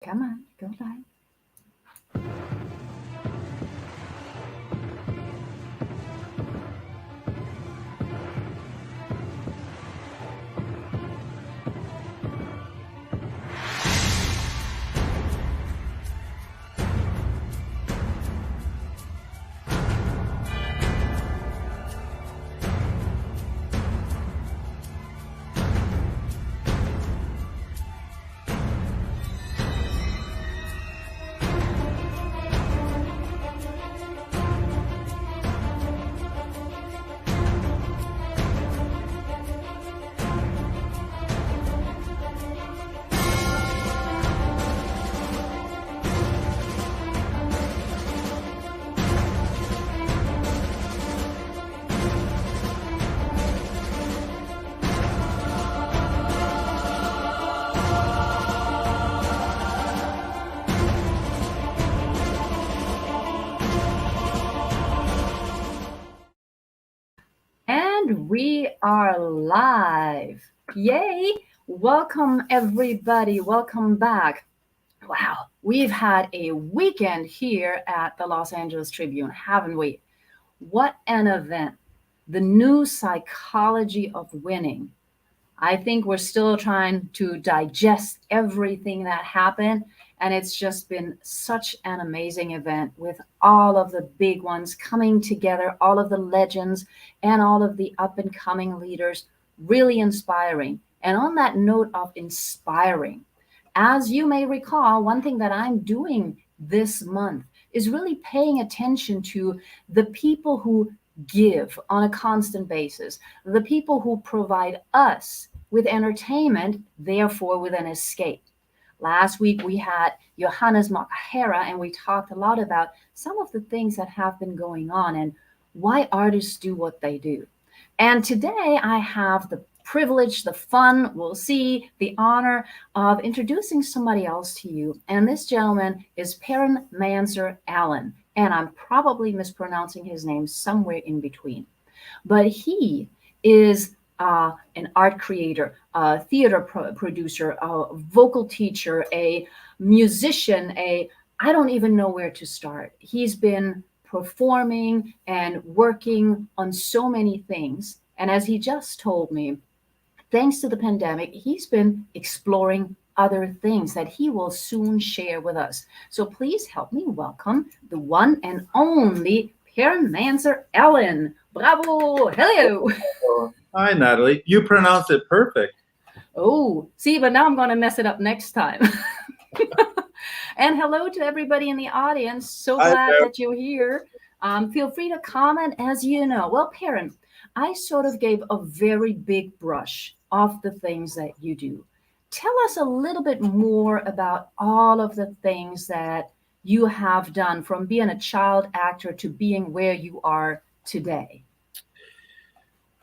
Come on, go back. And we are live. Yay! Welcome, everybody. Welcome back. Wow, we've had a weekend here at the Los Angeles Tribune, haven't we? What an event. The new psychology of winning. I think we're still trying to digest everything that happened. And it's just been such an amazing event with all of the big ones coming together, all of the legends, and all of the up and coming leaders. Really inspiring. And on that note of inspiring, as you may recall, one thing that I'm doing this month is really paying attention to the people who give on a constant basis, the people who provide us with entertainment, therefore with an escape. Last week we had Johannes Makahera, and we talked a lot about some of the things that have been going on and why artists do what they do. And today I have the privilege, the fun, we'll see, the honor of introducing somebody else to you. And this gentleman is Perrin Manzer Allen. And I'm probably mispronouncing his name somewhere in between. But he is an art creator, a theater producer, a vocal teacher, a musician, I don't even know where to start. He's been performing and working on so many things. And as he just told me, thanks to the pandemic, he's been exploring other things that he will soon share with us. So please help me welcome the one and only Perrin Manzer Allen. Bravo! Hello! Hi, Natalie. You pronounced it perfect. Oh, see, but now I'm going to mess it up next time. And hello to everybody in the audience. So glad that you're here. Feel free to comment as you know. Well, Perrin, I sort of gave a very big brush of the things that you do. Tell us a little bit more about all of the things that you have done from being a child actor to being where you are today.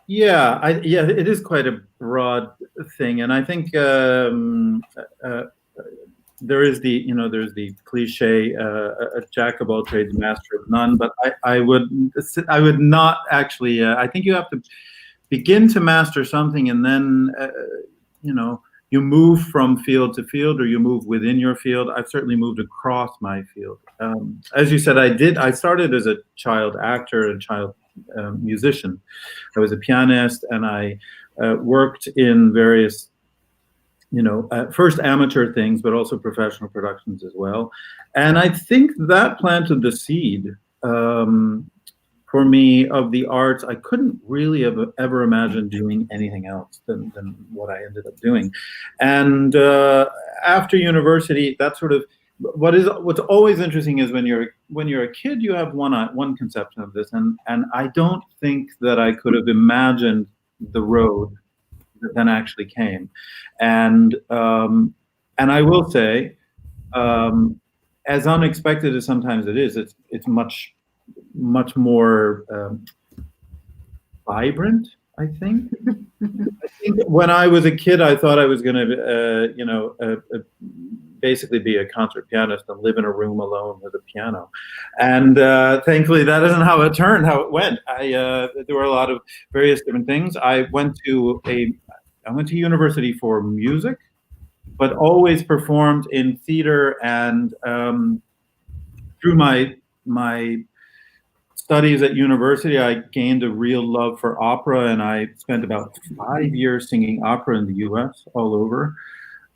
Yeah, it is quite a broad thing, and I think there is there's the cliche, a jack of all trades, master of none. But I would not actually. I think you have to begin to master something, and then you move from field to field, or you move within your field. I've certainly moved across my field. As you said, I started as a child actor and child musician. I was a pianist, and I worked in various, first amateur things, but also professional productions as well. And I think that planted the seed for me of the arts. I couldn't really ever imagine doing anything else than what I ended up doing. And after university, that sort of what's always interesting is when you're a kid, you have one conception of this, and I don't think that I could have imagined the road that then actually came. And I will say, as unexpected as sometimes it is, it's much more vibrant, I think. I think when I was a kid, I thought I was going to, basically be a concert pianist and live in a room alone with a piano. And thankfully, that isn't how it went. There were a lot of various different things. I went to university for music, but always performed in theater. And through my studies at university, I gained a real love for opera, and I spent about 5 years singing opera in the U.S. all over.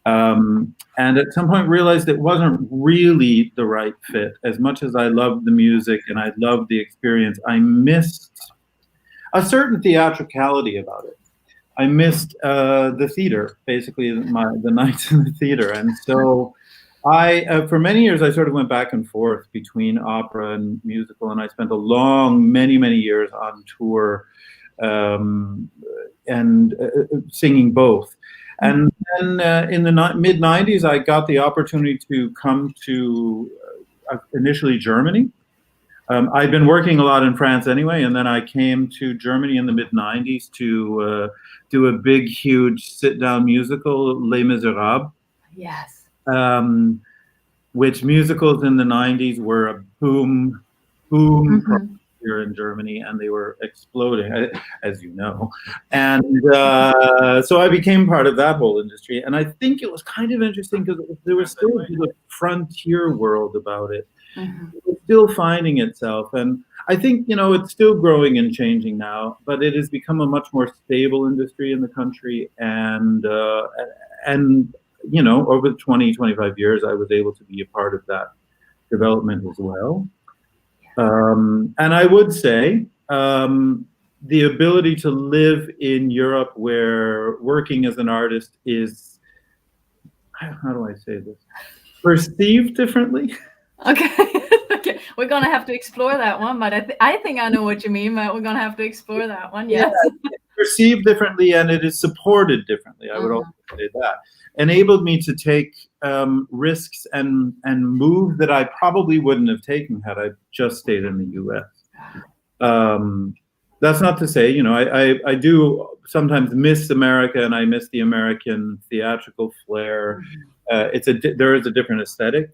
And at some point realized it wasn't really the right fit. As much as I loved the music and I loved the experience, I missed a certain theatricality about it. I missed the theater, basically the nights in the theater. And so for many years, I sort of went back and forth between opera and musical, and I spent many years on tour, and singing both. And then in the mid 90s, I got the opportunity to come to initially Germany. I'd been working a lot in France anyway, and then I came to Germany in the mid 90s to do a big, huge sit-down musical, Les Miserables. Yes. Which musicals in the 90s were a boom here in Germany, and they were exploding, as you know. And so I became part of that whole industry. And I think it was kind of interesting because there was still a frontier world about it. It was still finding itself. And I think, it's still growing and changing now, but it has become a much more stable industry in the country. And over the 20, 25 years, I was able to be a part of that development as well. And I would say the ability to live in Europe where working as an artist is, how do I say this, perceived differently. Okay. Okay. We're going to have to explore that one, but I think I know what you mean, but we're going to have to explore that one. Yes. Yeah, it's perceived differently, and it is supported differently. I would also say that. Enabled me to take risks and move that I probably wouldn't have taken had I just stayed in the U.S. That's not to say, I do sometimes miss America, and I miss the American theatrical flair. There is a different aesthetic,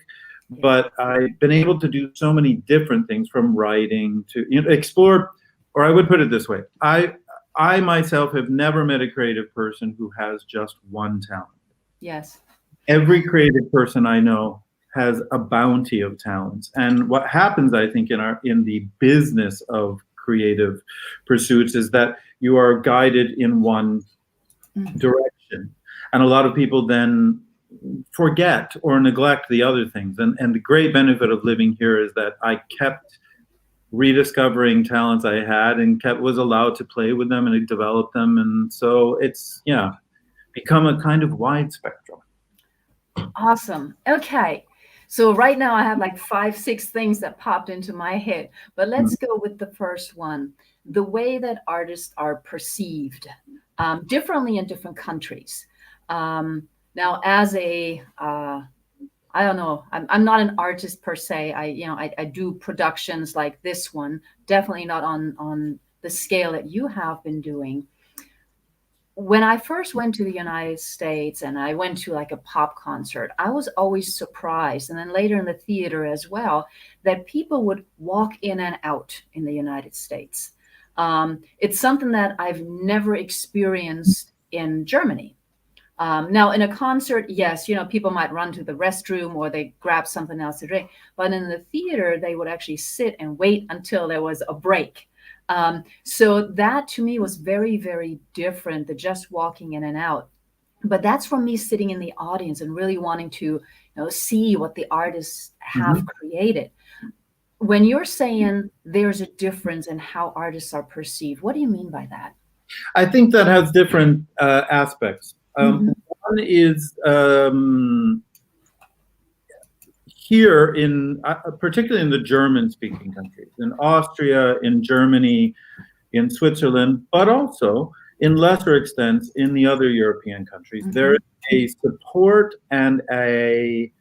but I've been able to do so many different things, from writing to explore. Or I would put it this way: I myself have never met a creative person who has just one talent. Yes. Every creative person I know has a bounty of talents. And what happens, I think, in the business of creative pursuits is that you are guided in one direction. And a lot of people then forget or neglect the other things. And the great benefit of living here is that I kept rediscovering talents I had and was allowed to play with them and develop them. And so it's, become a kind of wide spectrum. Awesome. Okay. So right now I have like 5, 6 things that popped into my head, but let's go with the first one. The way that artists are perceived differently in different countries. Now, as I don't know, I'm not an artist per se. I do productions like this one, definitely not on the scale that you have been doing. When I first went to the United States and I went to like a pop concert, I was always surprised, and then later in the theater as well, that people would walk in and out in the United States. It's something that I've never experienced in Germany. Now, in a concert, yes, people might run to the restroom or they grab something else to drink, but in the theater, they would actually sit and wait until there was a break. So that to me was very, very different than just walking in and out. But that's from me sitting in the audience and really wanting to see what the artists have created. When you're saying there's a difference in how artists are perceived, what do you mean by that? I think that has different aspects. One is here particularly in the German-speaking countries, in Austria, in Germany, in Switzerland, but also in lesser extents in the other European countries, there is a support and a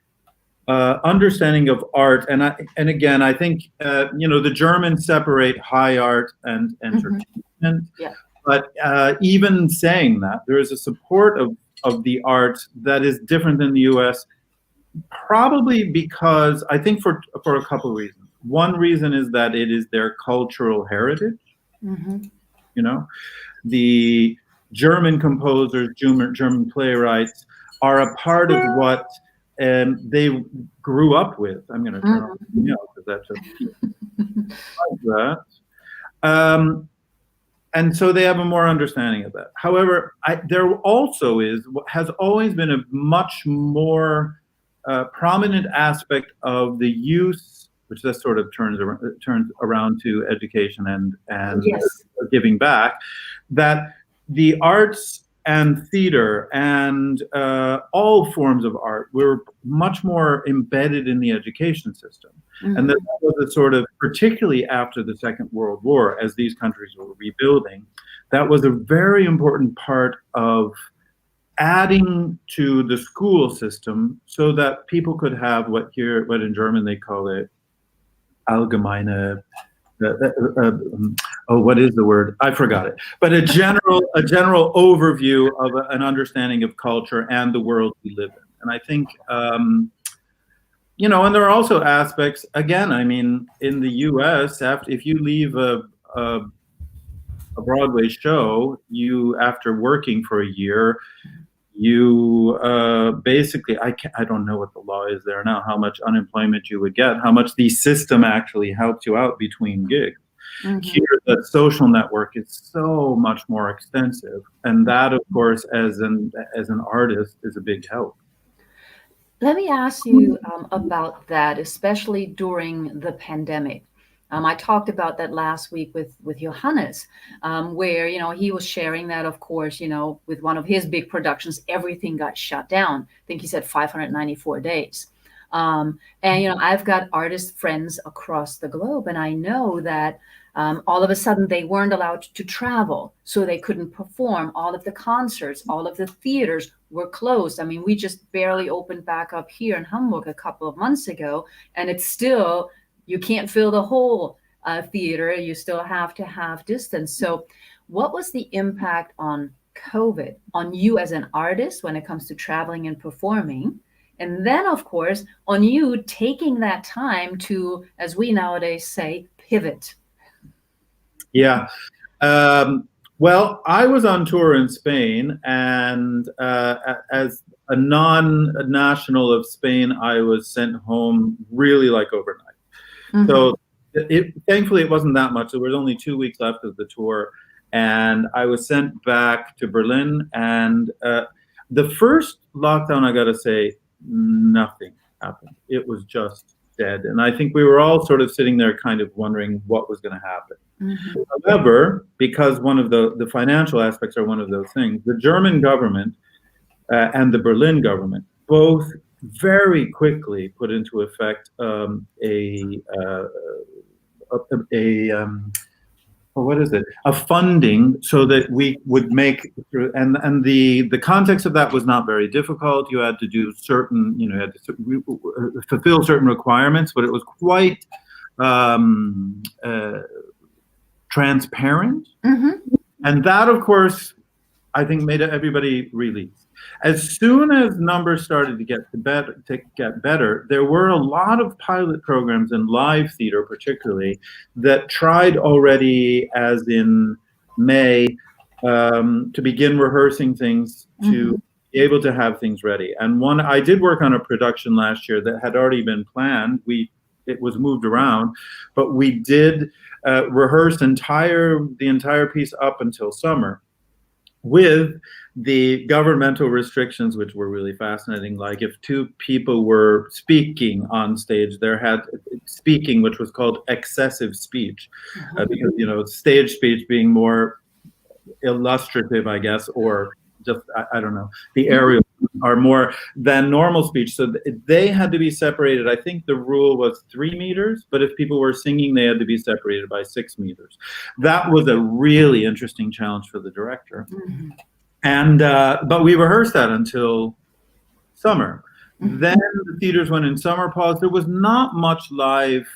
understanding of art. And again, I think the Germans separate high art and entertainment. Yeah. But even saying that, there is a support of the art that is different than the U.S. Probably because I think for a couple of reasons. One reason is that it is their cultural heritage. The German composers, German playwrights are a part of what they grew up with. I'm going to turn off the email because that just keeps like that. And so they have a more understanding of that. However, there also has always been a much more prominent aspect of the use, which this sort of turns around to education and Yes. giving back, that the arts and theater and all forms of art were much more embedded in the education system. And that was a sort of, particularly after the Second World War, as these countries were rebuilding, that was a very important part of adding to the school system so that people could have what in German they call it allgemeine, what is the word? I forgot it. But a general overview of an understanding of culture and the world we live in. And I think, and there are also aspects, again, I mean, in the US, if you leave a Broadway show, after working for a year, you basically, I don't know what the law is there now, how much unemployment you would get, how much the system actually helps you out between gigs. Here, the social network is so much more extensive, and that, of course, as an artist, is a big help. Let me ask you about that, especially during the pandemic. I talked about that last week with Johannes, where he was sharing that, of course, with one of his big productions, everything got shut down. I think he said 594 days. And I've got artist friends across the globe, and I know that all of a sudden they weren't allowed to travel, so they couldn't perform. All of the concerts, all of the theaters were closed. I mean, we just barely opened back up here in Hamburg a couple of months ago, and it's still, you can't fill the whole theater. You still have to have distance. So what was the impact on COVID on you as an artist when it comes to traveling and performing? And then, of course, on you taking that time to, as we nowadays say, pivot. Yeah. Well, I was on tour in Spain, and as a non-national of Spain, I was sent home really like overnight. So thankfully, it wasn't that much. There was only 2 weeks left of the tour, and I was sent back to Berlin. And the first lockdown, I got to say, nothing happened. It was just dead. And I think we were all sort of sitting there kind of wondering what was going to happen. However, because one of the financial aspects are one of those things, the German government and the Berlin government both very quickly put into effect a funding so that we would make, and the context of that was not very difficult. You had to do certain, you had to fulfill certain requirements, but it was quite transparent. And that, of course, I think made everybody relieved. As soon as numbers started to get better, there were a lot of pilot programs in live theater, particularly, that tried already, as in May, to begin rehearsing things to be able to have things ready. And I did work on a production last year that had already been planned. It was moved around, but we did rehearse the entire piece up until summer, with the governmental restrictions, which were really fascinating. Like if two people were speaking on stage, there had speaking, which was called excessive speech, because, stage speech being more illustrative, I guess, or just, I don't know, the aerial are more than normal speech. So they had to be separated. I think the rule was 3 meters, but if people were singing, they had to be separated by 6 meters. That was a really interesting challenge for the director. And but we rehearsed that until summer. Then the theaters went in summer pause. There was not much live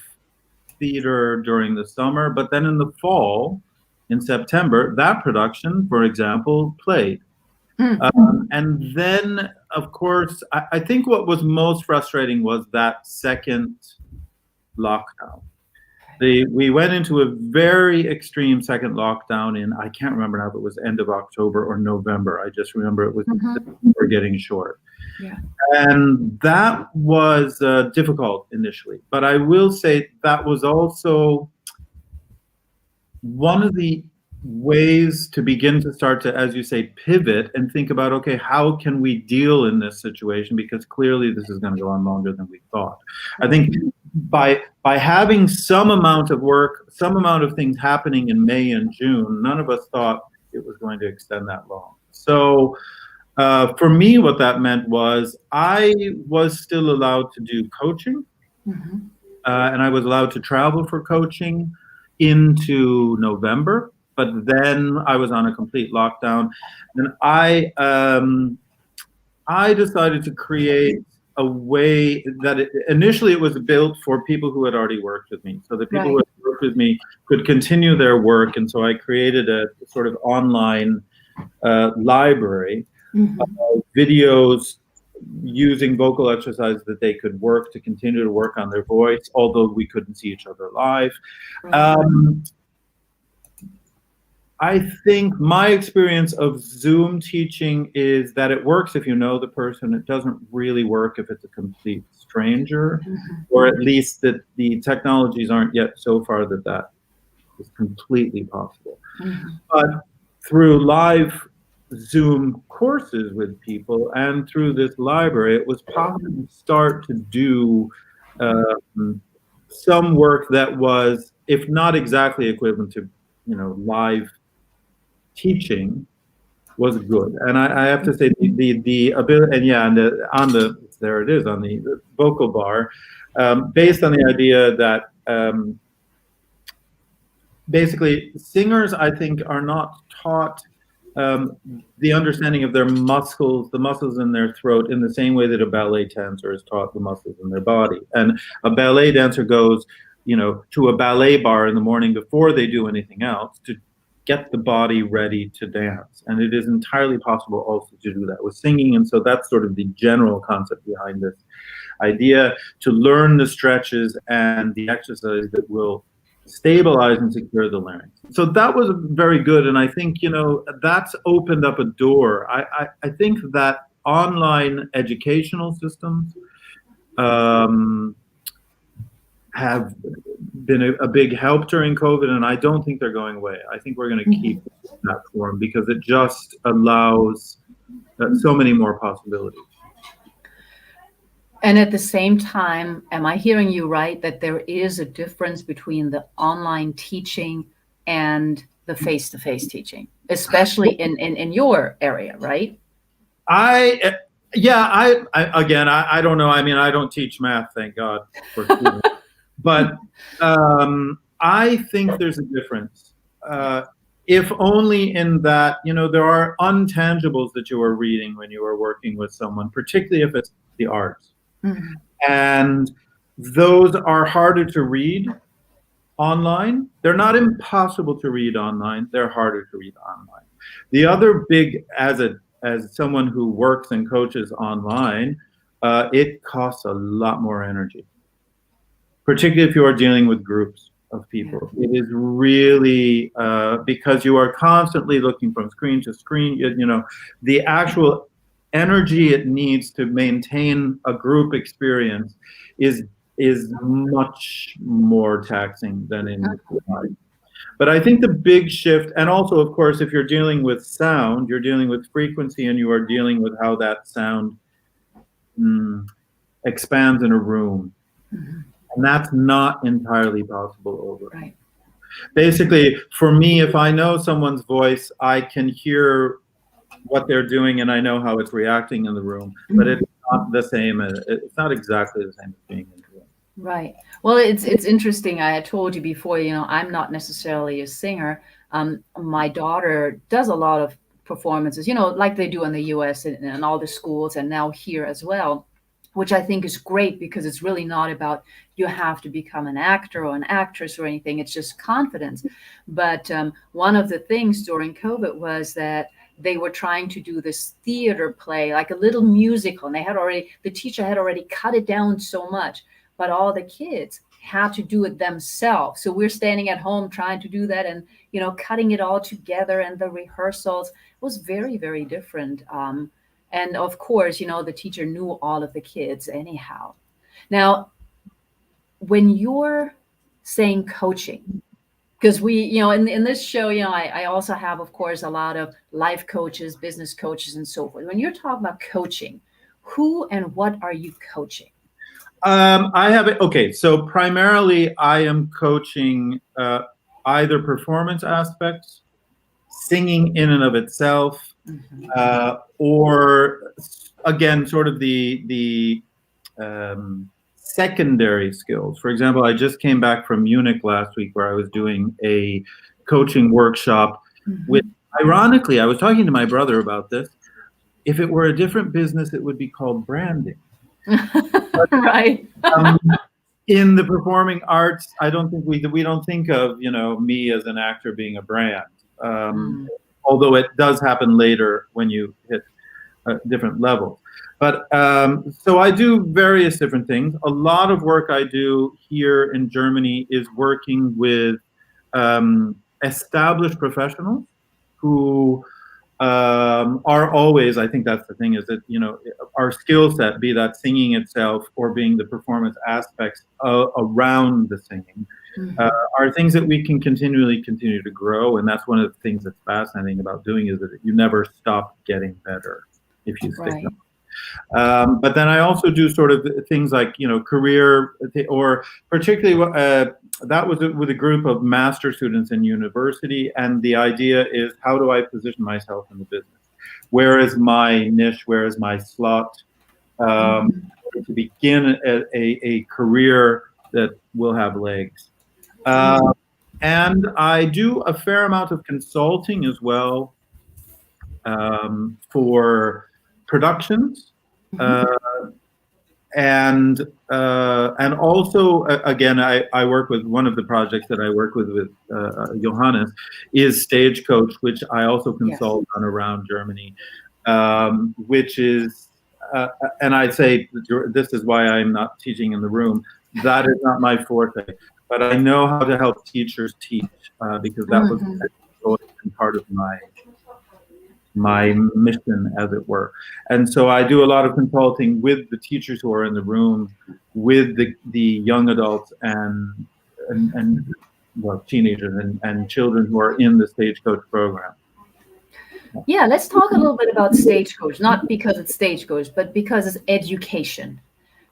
theater during the summer, but then in the fall, in September, that production, for example, played. And then, of course, I think what was most frustrating was that second lockdown. We went into a very extreme second lockdown in, I can't remember now if it was end of October or November. I just remember it was we're getting short. Yeah. And that was difficult initially. But I will say that was also one of the ways to begin to start to, as you say, pivot and think about, okay, how can we deal in this situation? Because clearly this is going to go on longer than we thought. I think by having some amount of work, some amount of things happening in May and June, none of us thought it was going to extend that long. So for me, what that meant was I was still allowed to do coaching, and I was allowed to travel for coaching into November. But then I was on a complete lockdown, and I decided to create a way that initially it was built for people who had already worked with me, so the people who had worked with me could continue their work. And so I created a sort of online library of videos using vocal exercises that they could work to continue to work on their voice, although we couldn't see each other live. I think my experience of Zoom teaching is that it works if you know the person. It doesn't really work if it's a complete stranger, or at least that the technologies aren't yet so far that that is completely possible. But through live Zoom courses with people and through this library, it was possible to start to do some work that was, if not exactly equivalent to, live teaching, was good. And I have to say the ability, and yeah, on the there it is on the vocal bar, based on the idea that basically singers, I think, are not taught the understanding of their muscles, the muscles in their throat, in the same way that a ballet dancer is taught the muscles in their body. And a ballet dancer goes, to a ballet bar in the morning before they do anything else to get the body ready to dance. And it is entirely possible also to do that with singing. And so that's sort of the general concept behind this idea, to learn the stretches and the exercise that will stabilize and secure the larynx. So that was very good. And I think, that's opened up a door. I think that online educational systems have been a big help during COVID, and I don't think they're going away. I think we're going to keep that form because it just allows so many more possibilities. And at the same time, am I hearing you right, that there is a difference between the online teaching and the face-to-face teaching, especially in your area, right? I don't know. I mean, I don't teach math, thank God for students. But I think there's a difference, if only in that, there are intangibles that you are reading when you are working with someone, particularly if it's the arts. And those are harder to read online. They're not impossible to read online. They're harder to read online. The other big, as someone who works and coaches online, it costs a lot more energy, particularly if you are dealing with groups of people. It is really because you are constantly looking from screen to screen. The actual energy it needs to maintain a group experience is much more taxing than in live. But I think the big shift, and also, of course, if you're dealing with sound, you're dealing with frequency, and you are dealing with how that sound expands in a room. And that's not entirely possible over. Right. Basically, for me, if I know someone's voice, I can hear what they're doing and I know how it's reacting in the room, but it's not the same. It's not exactly the same as being in the room. Right. Well, it's interesting. I had told you before, I'm not necessarily a singer. My daughter does a lot of performances, like they do in the US and all the schools, and now here as well, which I think is great because it's really not about you have to become an actor or an actress or anything. It's just confidence. But one of the things during COVID was that they were trying to do this theater play, like a little musical, and the teacher had already cut it down so much, but all the kids had to do it themselves. So we're standing at home trying to do that, and cutting it all together, and the rehearsals was very, very different. And of course, the teacher knew all of the kids anyhow. Now, when you're saying coaching, because we, in this show, I also have, of course, a lot of life coaches, business coaches, and so forth. When you're talking about coaching, who and what are you coaching? I have it. Okay, so primarily I am coaching either performance aspects, singing in and of itself, or again, sort of the secondary skills. For example, I just came back from Munich last week where I was doing a coaching workshop with, ironically, I was talking to my brother about this. If it were a different business, it would be called branding. Right. um, in the performing arts, I don't think we don't think of me as an actor being a brand. Although it does happen later when you hit different levels. But so I do various different things. A lot of work I do here in Germany is working with established professionals who are always, I think that's the thing, is that our skill set, be that singing itself or being the performance aspects around the singing, are things that we can continue to grow. And that's one of the things that's fascinating about doing, is that you never stop getting better if you stick on. But then I also do sort of things like career, or particularly that was with a group of master students in university, and the idea is, how do I position myself in the business? Where is my niche? Where is my slot to begin a career that will have legs? And I do a fair amount of consulting as well, for productions. And also, again, I work with, one of the projects that I work with Johannes is Stagecoach, which I also consult on around Germany, which is, and I'd say this is why I'm not teaching in the room. That is not my forte, but I know how to help teachers teach, because that was always been part of my mission, as it were. And so I do a lot of consulting with the teachers who are in the room, with the young adults and well, teenagers and children who are in the Stagecoach program. Yeah, let's talk a little bit about Stagecoach, not because it's Stagecoach, but because it's education.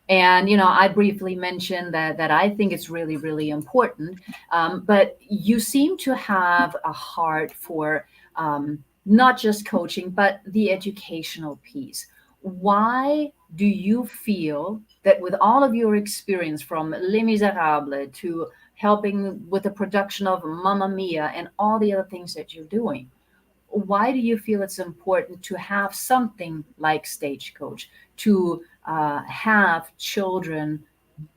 And I briefly mentioned that I think it's really, really important. But you seem to have a heart for not just coaching, but the educational piece. Why do you feel that, with all of your experience from Les Miserables to helping with the production of Mamma Mia and all the other things that you're doing, why do you feel it's important to have something like Stagecoach, to have children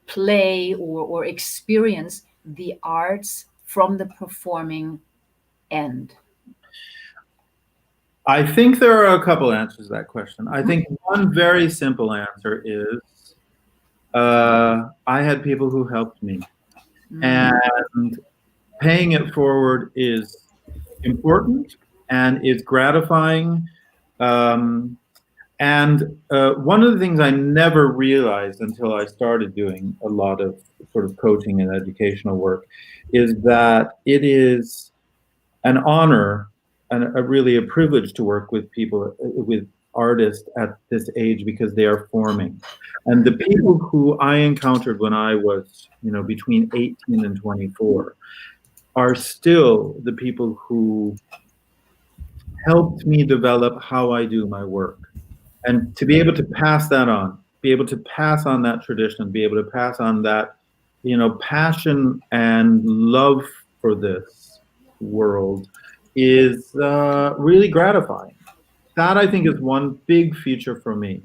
play or experience the arts from the performing end? I think there are a couple answers to that question. I think one very simple answer is I had people who helped me. And paying it forward is important and is gratifying. And one of the things I never realized until I started doing a lot of sort of coaching and educational work is that it is an honor and really a privilege to work with people, with artists at this age, because they are forming. And the people who I encountered when I was, between 18 and 24 are still the people who helped me develop how I do my work. And to be able to pass that on, be able to pass on that tradition, be able to pass on that, passion and love for this world is really gratifying. That, I think, is one big feature for me.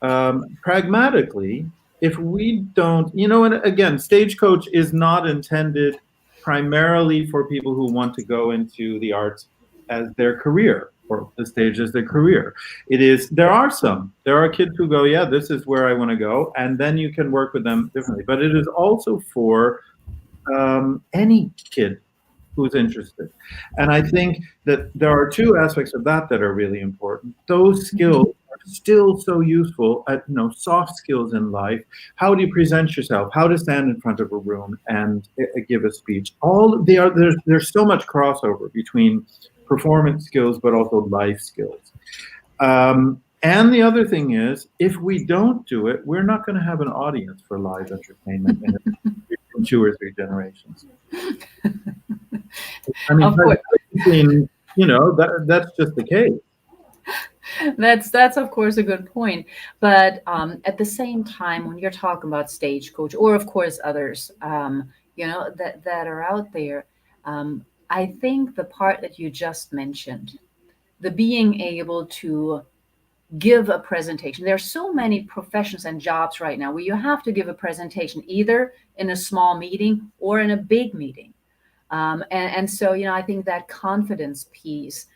Pragmatically, if we don't, and again, Stagecoach is not intended primarily for people who want to go into the arts as their career or the stage is the career. There are kids who go, yeah, this is where I want to go, and then you can work with them differently. But it is also for any kid who's interested. And I think that there are two aspects of that that are really important. Those skills are still so useful at, soft skills in life. How do you present yourself? How to stand in front of a room and give a speech? There's so much crossover between performance skills, but also life skills. And the other thing is, if we don't do it, we're not going to have an audience for live entertainment in 2 or 3 generations. I mean, Of course. That's just the case. That's of course a good point. But at the same time, when you're talking about Stagecoach, or of course others, that are out there, I think the part that you just mentioned, the being able to give a presentation. There are so many professions and jobs right now where you have to give a presentation either in a small meeting or in a big meeting. And so, I think that confidence piece,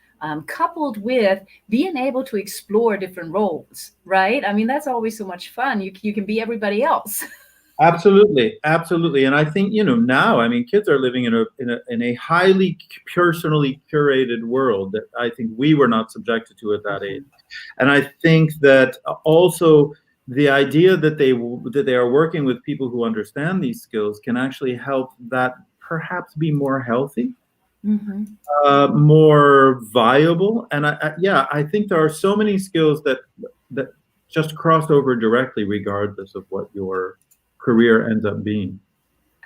coupled with being able to explore different roles, right? I mean, that's always so much fun. You can be everybody else. Absolutely, absolutely. And I think, now, I mean, kids are living in a highly personally curated world that I think we were not subjected to at that age. And I think that also the idea that they are working with people who understand these skills can actually help that perhaps be more healthy, more viable. And I think there are so many skills that just cross over directly, regardless of what your career ends up being.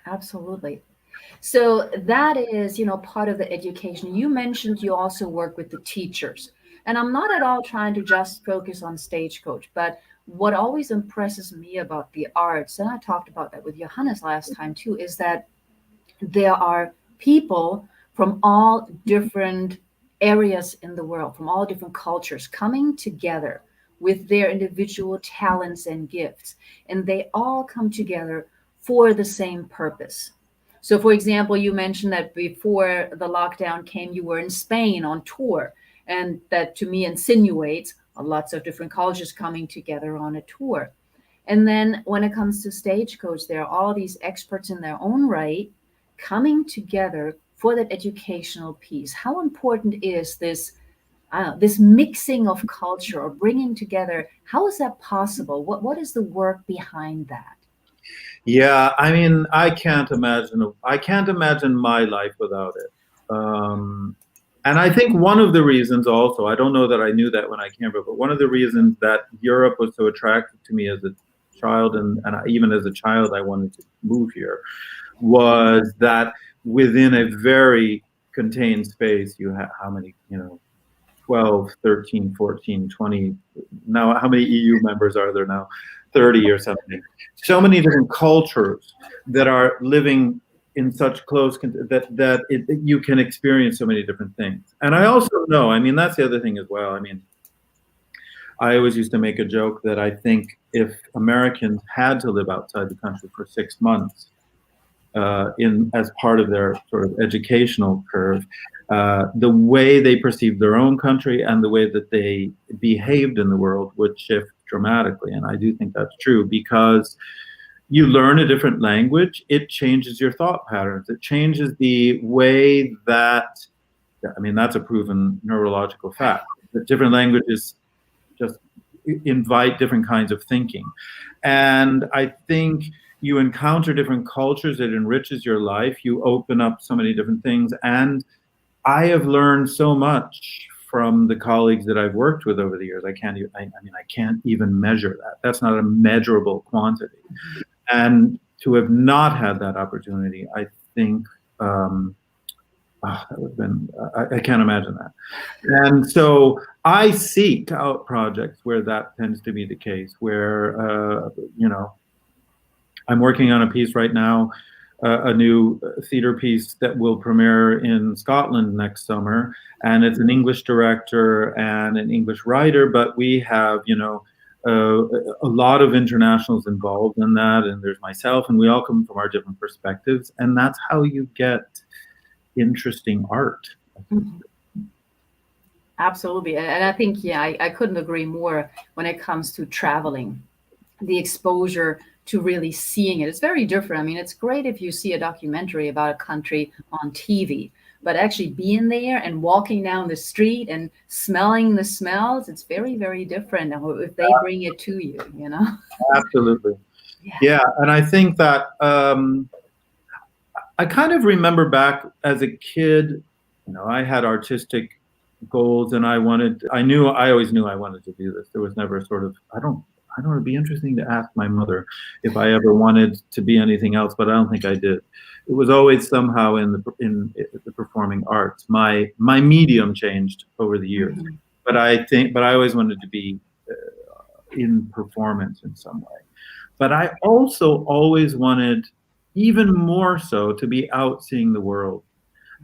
Absolutely. So that is, part of the education. You mentioned you also work with the teachers. And I'm not at all trying to just focus on Stagecoach, but what always impresses me about the arts, and I talked about that with Johannes last time too, is that there are people from all different areas in the world, from all different cultures, coming together with their individual talents and gifts. And they all come together for the same purpose. So, for example, you mentioned that before the lockdown came, you were in Spain on tour. And that to me insinuates lots of different cultures coming together on a tour. And then when it comes to Stagecoach, there are all these experts in their own right coming together for that educational piece. How important is this mixing of culture or bringing together? How is that possible? What is the work behind that? Yeah, I mean, I can't imagine my life without it. And I think one of the reasons also, I don't know that I knew that when I came here, but one of the reasons that Europe was so attractive to me as a child, and even as a child, I wanted to move here, was that within a very contained space, you have how many, 12, 13, 14, 20, now how many EU members are there now? 30 or something. So many different cultures that are living in such close you can experience so many different things. And I also know, I mean, that's the other thing as well. I mean, I always used to make a joke that I think if Americans had to live outside the country for 6 months, as part of their sort of educational curve, the way they perceived their own country and the way that they behaved in the world would shift dramatically. And I do think that's true, because you learn a different language, it changes your thought patterns. It changes the way that, I mean, that's a proven neurological fact, that different languages just invite different kinds of thinking. And I think you encounter different cultures, it enriches your life, you open up so many different things. And I have learned so much from the colleagues that I've worked with over the years. I can't even measure that. That's not a measurable quantity. And to have not had that opportunity, I think that would have been, I can't imagine that. And so I seek out projects where that tends to be the case, where, I'm working on a piece right now, a new theater piece that will premiere in Scotland next summer. And it's an English director and an English writer, but we have, a lot of internationals involved in that. And there's myself, and we all come from our different perspectives. And that's how you get interesting art. Absolutely. And I think, yeah, I couldn't agree more when it comes to traveling. The exposure to really seeing it. It's very different. I mean, it's great if you see a documentary about a country on TV, but actually being there and walking down the street and smelling the smells, it's very, very different if they bring it to you, you know? Absolutely. Yeah. Yeah, and I think that I kind of remember back as a kid, I had artistic goals and I always knew I wanted to do this. There was never sort of, I don't know, it'd be interesting to ask my mother if I ever wanted to be anything else, but I don't think I did. It was always somehow in the performing arts. My medium changed over the years, Mhm. but I always wanted to be in performance in some way. But I also always wanted, even more so, to be out seeing the world.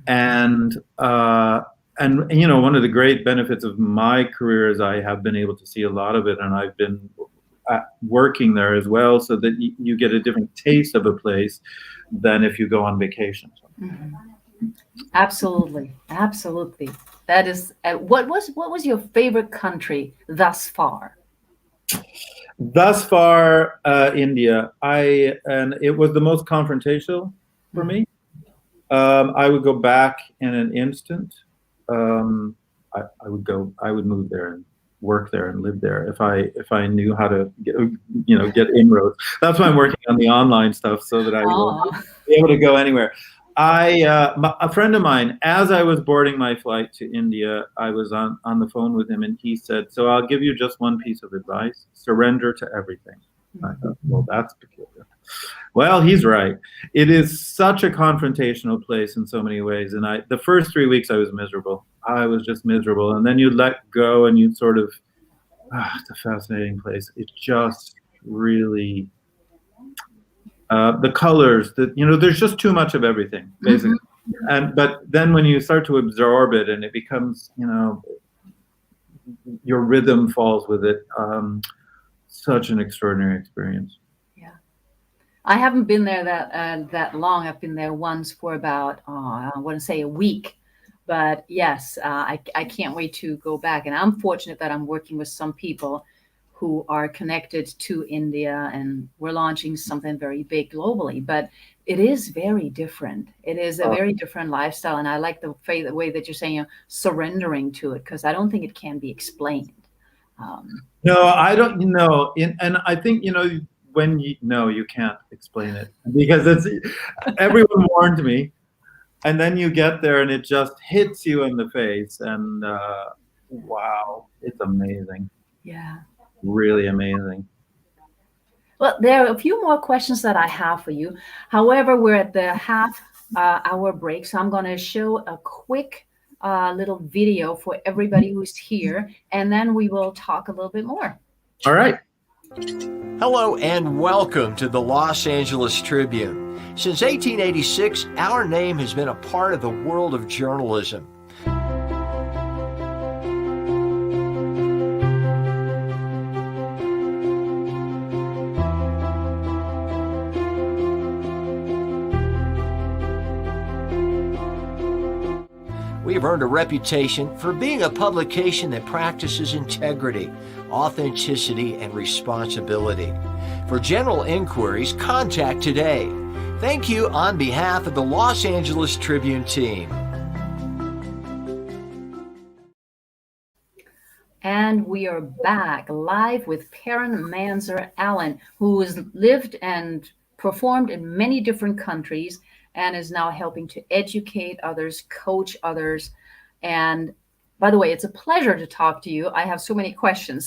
And one of the great benefits of my career is I have been able to see a lot of it, and I've been working there as well, so that you get a different taste of a place than if you go on vacation. Mhm. Absolutely. Absolutely. That is, what was your favorite country thus far? Thus far, India. And it was the most confrontational for Mhm. me. I would go back in an instant. Um, I would move there and work there and live there if I knew how to get inroads. That's why I'm working on the online stuff so that I will Oh. be able to go anywhere. A friend of mine, as I was boarding my flight to India, I was on the phone with him, and he said, "So I'll give you just one piece of advice: surrender to everything." I thought, well, that's peculiar. Well, he's right. It is such a confrontational place in so many ways. And the first 3 weeks I was miserable. I was just miserable. And then you let go and you sort of, it's a fascinating place. It just really, the colors, there's just too much of everything, basically. Mhm. But then when you start to absorb it and it becomes, your rhythm falls with it, such an extraordinary experience. Yeah. I haven't been there that long. I've been there once for about I want to say a week, but yes, I can't wait to go back. And I'm fortunate that I'm working with some people who are connected to India, and we're launching something very big globally. But it is very different. It is a Uh, very different lifestyle, and I like the way that you're saying, surrendering to it, because I don't think it can be explained. Um, No, I don't know. And I think, when you can't explain it because everyone warned me. And then you get there and it just hits you in the face. And wow, it's amazing. yeah. Really amazing. Well, there are a few more questions that I have for you. However, we're at the half hour break, so I'm going to show a quick little video for everybody who's here, and then we will talk a little bit more. All right. Hello and welcome to the Los Angeles Tribune. Since 1886, our name has been a part of the world of journalism. We have earned a reputation for being a publication that practices integrity, authenticity, and responsibility. For general inquiries, contact today. Thank you on behalf of the Los Angeles Tribune team. And we are back live with Perrin Manzer Allen, who has lived and performed in many different countries and is now helping to educate others, coach others. And by the way, it's a pleasure to talk to you. I have so many questions.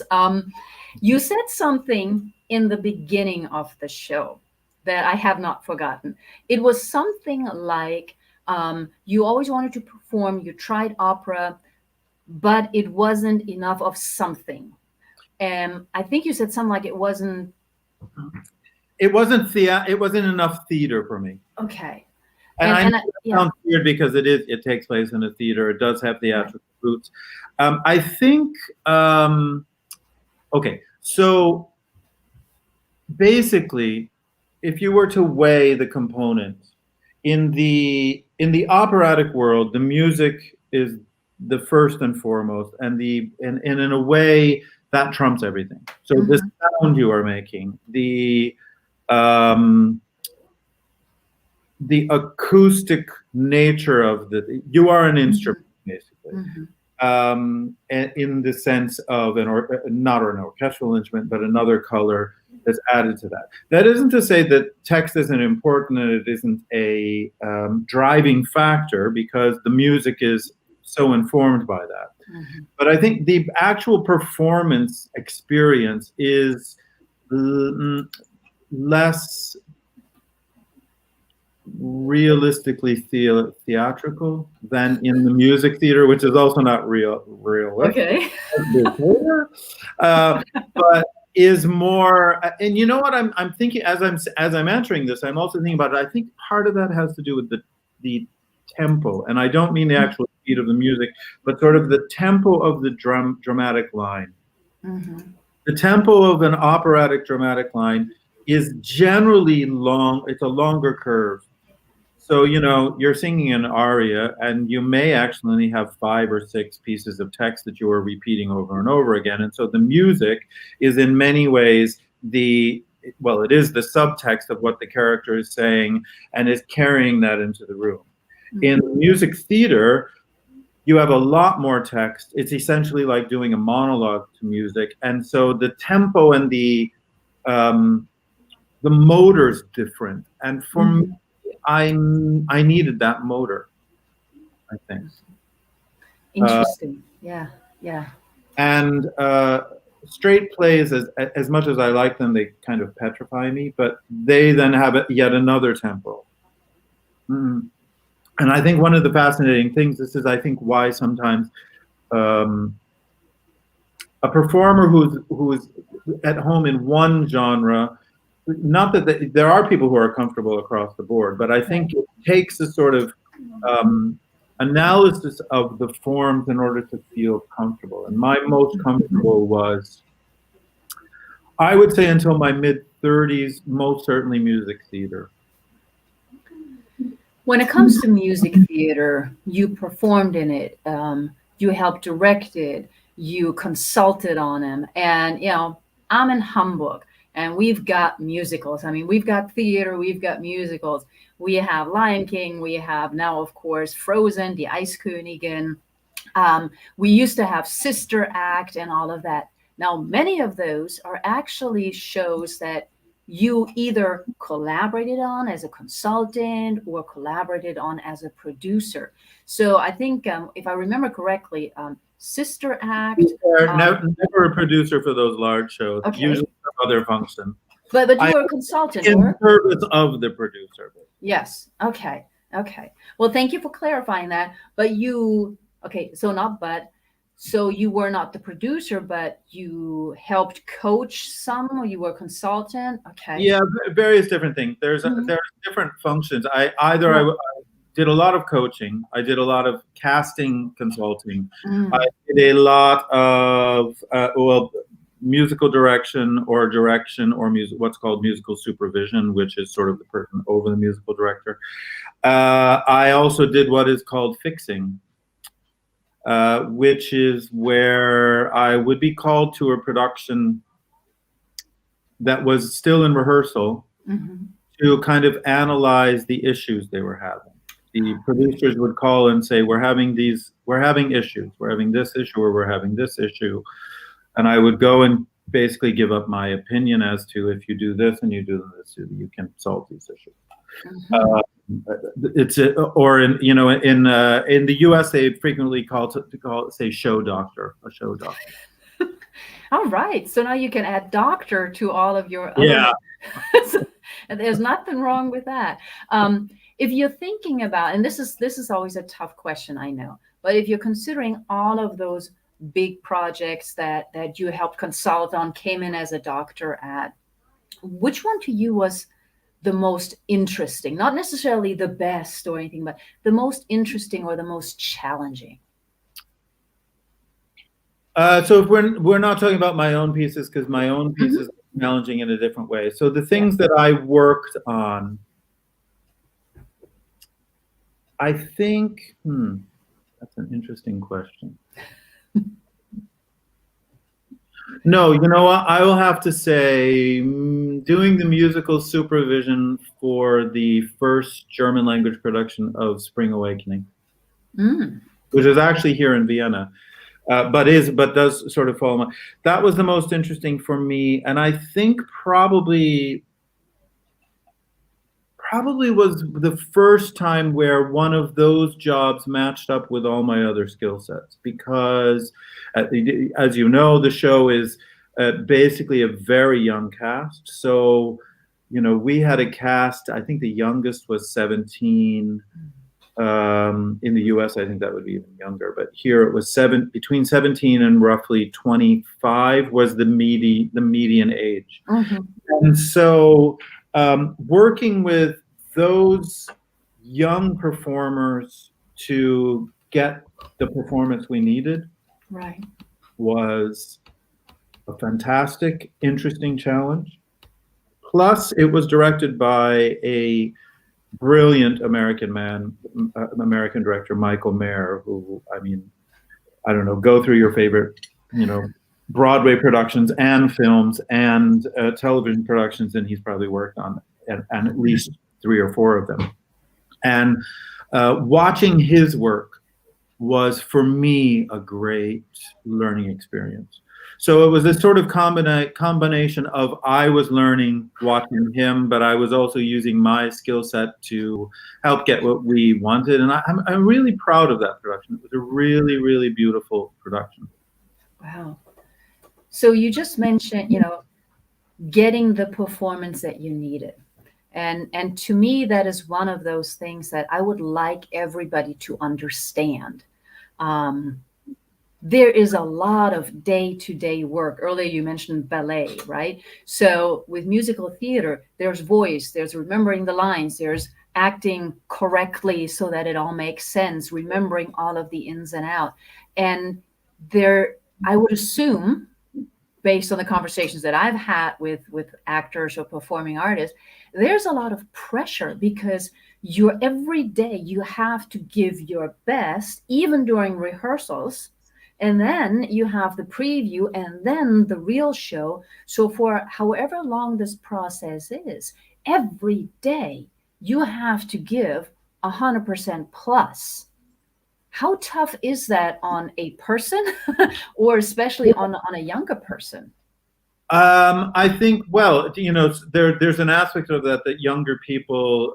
You said something in the beginning of the show that I have not forgotten. It was something like you always wanted to perform, you tried opera, but it wasn't enough of something. And I think you said something like it wasn't It wasn't enough theater for me. okay. And I know it Yeah. sounds weird because it takes place in a theater. It does have theatrical roots. I think, okay, so basically, if you were to weigh the components in the operatic world, the music is the first and foremost, and in a way that trumps everything. So Mm-hmm. the sound you are making, um, the acoustic nature of you are an instrument, basically. Mm-hmm. In the sense of not an orchestral instrument, but another color that's added to that. That isn't to say that text isn't important and it isn't a driving factor, because the music is so informed by that. Mm-hmm. But I think the actual performance experience is less realistically theatrical than in the music theater, which is also not realistic. Okay. But is more. And you know what I'm thinking as I'm answering this, I'm also thinking about it. I think part of that has to do with the tempo, and I don't mean the actual speed of the music, but sort of the tempo of the dramatic line. Mm-hmm. The tempo of an operatic dramatic line is generally long. It's a longer curve. So, you're singing an aria, and you may actually only have 5 or 6 pieces of text that you are repeating over and over again. And so the music is in many ways it is the subtext of what the character is saying and is carrying that into the room. Mm-hmm. In music theater, you have a lot more text. It's essentially like doing a monologue to music. And so the tempo and the motor's different. And for me, I needed that motor, I think. Interesting. Yeah. And straight plays, as much as I like them, they kind of petrify me, but they then have yet another tempo. Mm-hmm. And I think one of the fascinating things, this is, I think, why sometimes a performer who's at home in one genre, not that there are people who are comfortable across the board, but I think it takes a sort of analysis of the forms in order to feel comfortable. And my most comfortable was, I would say, until my mid-30s, most certainly music theater. When it comes to music theater, you performed in it, you helped direct it, you consulted on them, and I'm in Hamburg. And we've got musicals. I mean, we've got theater, we've got musicals. We have Lion King. We have now, of course, Frozen, the Eiskönigin. We used to have Sister Act and all of that. Now, many of those are actually shows that you either collaborated on as a consultant or collaborated on as a producer. So I think, if I remember correctly, Sister Act. Never a producer for those large shows. Okay. Usually some other function. But you were a consultant, in service of the producer. Yes. Okay. Well, thank you for clarifying that. But so you were not the producer, but you helped coach some, or you were a consultant. Okay. Yeah, various different things. There are different functions. I did a lot of coaching. I did a lot of casting consulting. I did a lot of musical direction or what's called musical supervision, which is sort of the person over the musical director. I also did what is called fixing, which is where I would be called to a production that was still in rehearsal to kind of analyze the issues they were having. The producers would call and say, we're having issues. We're having this issue, or we're having this issue. And I would go and basically give up my opinion as to, if you do this and you do this, you can solve these issues. In the U.S. they frequently call it show doctor, a show doctor. All right, so now you can add doctor to all of your there's nothing wrong with that. If you're thinking about, and this is always a tough question, I know, but if you're considering all of those big projects that you helped consult on, came in as a doctor at, which one to you was the most interesting? Not necessarily the best or anything, but the most interesting or the most challenging? So if we're not talking about my own pieces, because my own pieces are challenging in a different way. So the things that I worked on, I think That's an interesting question. No, you know what? I will have to say, doing the musical supervision for the first German language production of Spring Awakening, which is actually here in Vienna, but does sort of follow. That was the most interesting for me, and I think probably was the first time where one of those jobs matched up with all my other skill sets, because as you know, the show is basically a very young cast. So, you know, we had a cast, I think the youngest was 17. In the US, I think that would be even younger, but here it was between 17 and roughly 25 was the median age. And so working with those young performers to get the performance we needed was a fantastic, interesting challenge. Plus, it was directed by a brilliant American director, Michael Mayer, who, I mean, I don't know, go through your favorite, you know, Broadway productions and films and television productions, and he's probably worked on and at least 3 or 4 of them. And watching his work was, for me, a great learning experience. So it was this sort of combination of I was learning watching him, but I was also using my skill set to help get what we wanted. And I'm really proud of that production. It was a really, really beautiful production. Wow. So you just mentioned, you know, getting the performance that you needed. And to me, that is one of those things that I would like everybody to understand. There is a lot of day-to-day work. Earlier, you mentioned ballet, right? So with musical theater, there's voice, there's remembering the lines, there's acting correctly so that it all makes sense, remembering all of the ins and out. And there, I would assume, based on the conversations that I've had with actors or performing artists, there's a lot of pressure because every day you have to give your best, even during rehearsals. And then you have the preview and then the real show. So for however long this process is, every day you have to give 100% plus. How tough is that on a person or especially on a younger person? I think, well, you know, there's an aspect of that younger people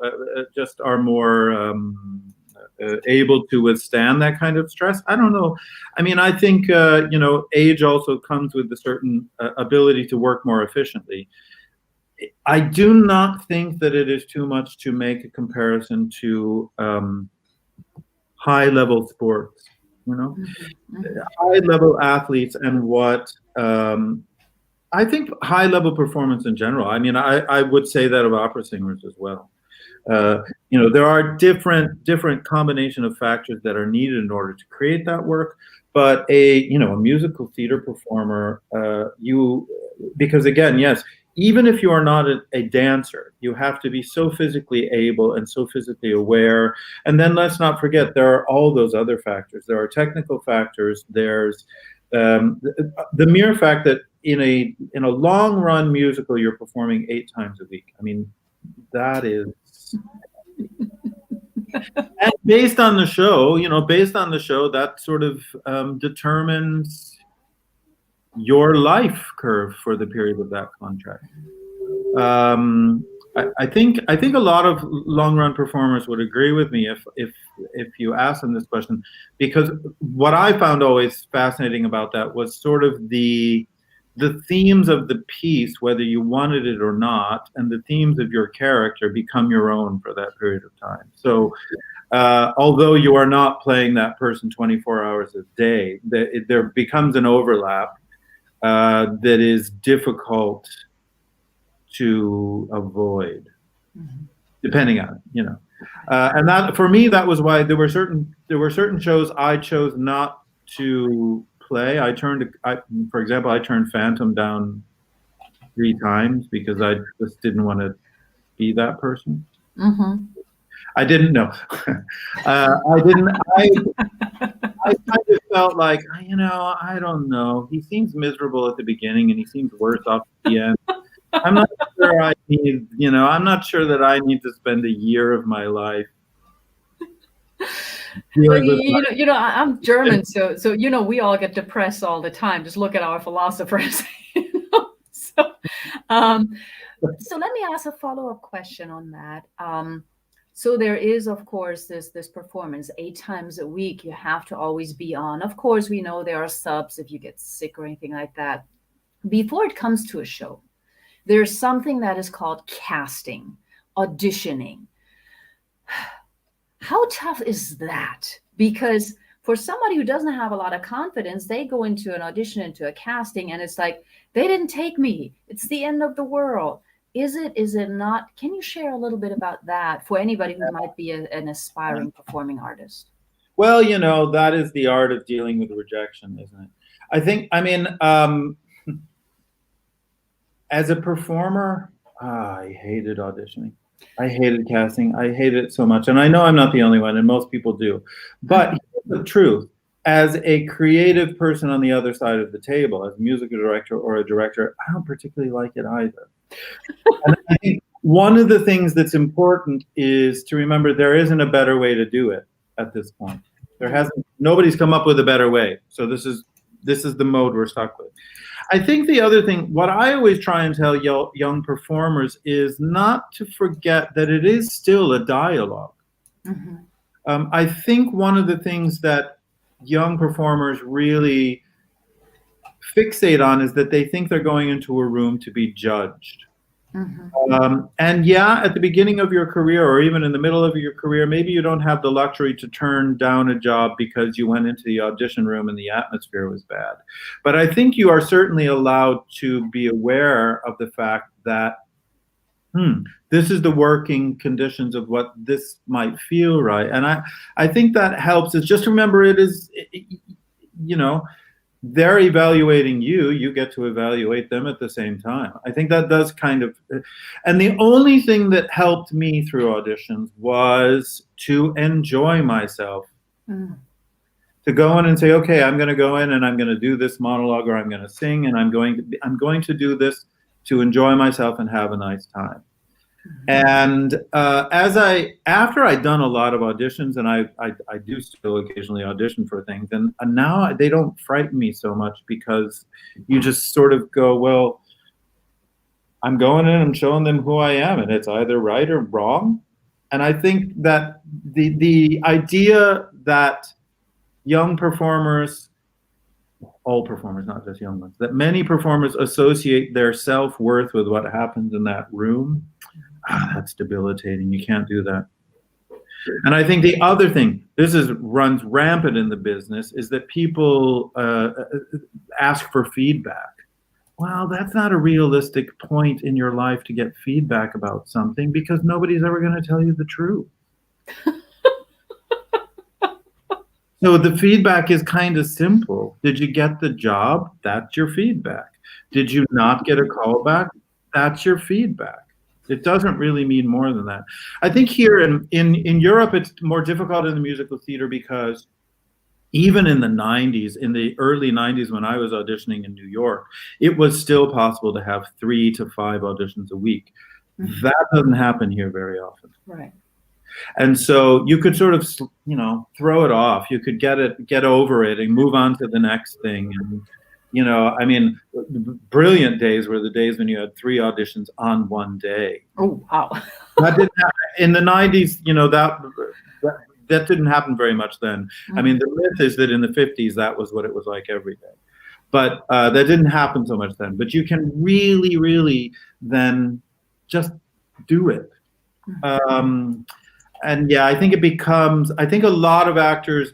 just are more able to withstand that kind of stress. I don't know. I mean, I think, you know, age also comes with a certain ability to work more efficiently. I do not think that it is too much to make a comparison to high-level sports, you know, high-level athletes and what I think high-level performance in general. I mean, I would say that of opera singers as well. You know, there are different combination of factors that are needed in order to create that work. But a musical theater performer, because again, yes, even if you are not a dancer, you have to be so physically able and so physically aware. And then let's not forget, there are all those other factors. There are technical factors. There's the mere fact that in a long run musical, you're performing 8 times a week. I mean, that is. And based on the show, that sort of determines your life curve for the period of that contract. I think a lot of long run performers would agree with me if you ask them this question, because what I found always fascinating about that was sort of the themes of the piece, whether you wanted it or not, and the themes of your character become your own for that period of time. So although you are not playing that person 24 hours a day, there becomes an overlap that is difficult to avoid, depending on it, and that, for me, that was why there were certain shows I chose not to play. For example, I turned Phantom down 3 times because I just didn't want to be that person. I didn't know. I kind of felt like, I don't know. He seems miserable at the beginning, and he seems worse off at the end. I'm not sure I'm not sure that I need to spend a year of my life But dealing with I'm German, so we all get depressed all the time. Just look at our philosophers. So, so let me ask a follow-up question on that. So there is, of course, this performance 8 times a week. You have to always be on. Of course, we know there are subs if you get sick or anything like that. Before it comes to a show, there's something that is called casting, auditioning. How tough is that? Because for somebody who doesn't have a lot of confidence, they go into an audition, into a casting, and it's like, they didn't take me. It's the end of the world. Is it not? Can you share a little bit about that for anybody who might be an aspiring performing artist? Well, that is the art of dealing with rejection, isn't it? As a performer, I hated auditioning. I hated casting. I hated it so much. And I know I'm not the only one, and most people do. But here's the truth. As a creative person on the other side of the table, as a musical director or a director, I don't particularly like it either. And I think one of the things that's important is to remember there isn't a better way to do it at this point. Nobody's come up with a better way. So this is the mode we're stuck with. I think the other thing, what I always try and tell young performers is not to forget that it is still a dialogue. Mm-hmm. I think one of the things that young performers really fixate on is that they think they're going into a room to be judged. Mm-hmm. And at the beginning of your career, or even in the middle of your career, maybe you don't have the luxury to turn down a job because you went into the audition room and the atmosphere was bad. But I think you are certainly allowed to be aware of the fact that this is the working conditions of what this might feel right. And I think that helps. Is just remember they're evaluating you get to evaluate them at the same time. I think that does kind of, and the only thing that helped me through auditions was to enjoy myself. To go in and say, okay, I'm going to go in and I'm going to do this monologue, or I'm going to sing, and I'm going to do this to enjoy myself and have a nice time. And after I'd done a lot of auditions, and I do still occasionally audition for things, and now they don't frighten me so much, because you just sort of go, well, I'm going in and showing them who I am, and it's either right or wrong. And I think that the idea that young performers, all performers, not just young ones, that many performers associate their self-worth with what happens in that room, that's debilitating. You can't do that. And I think the other thing, runs rampant in the business, is that people ask for feedback. Well, that's not a realistic point in your life to get feedback about something, because nobody's ever going to tell you the truth. So the feedback is kind of simple. Did you get the job? That's your feedback. Did you not get a call back? That's your feedback. It doesn't really mean more than that. I think here in Europe, it's more difficult in the musical theater, because even in the 90s, in the early 90s, when I was auditioning in New York, it was still possible to have 3 to 5 auditions a week. Mm-hmm. That doesn't happen here very often. Right. And so you could sort of, throw it off. You could get over it and move on to the next thing. And, brilliant days were the days when you had 3 auditions on one day. Oh, wow. That didn't happen. In the 90s, that didn't happen very much then. Mm-hmm. I mean, the myth is that in the 50s, that was what it was like every day. But that didn't happen so much then. But you can really, really then just do it. Mm-hmm. I think a lot of actors,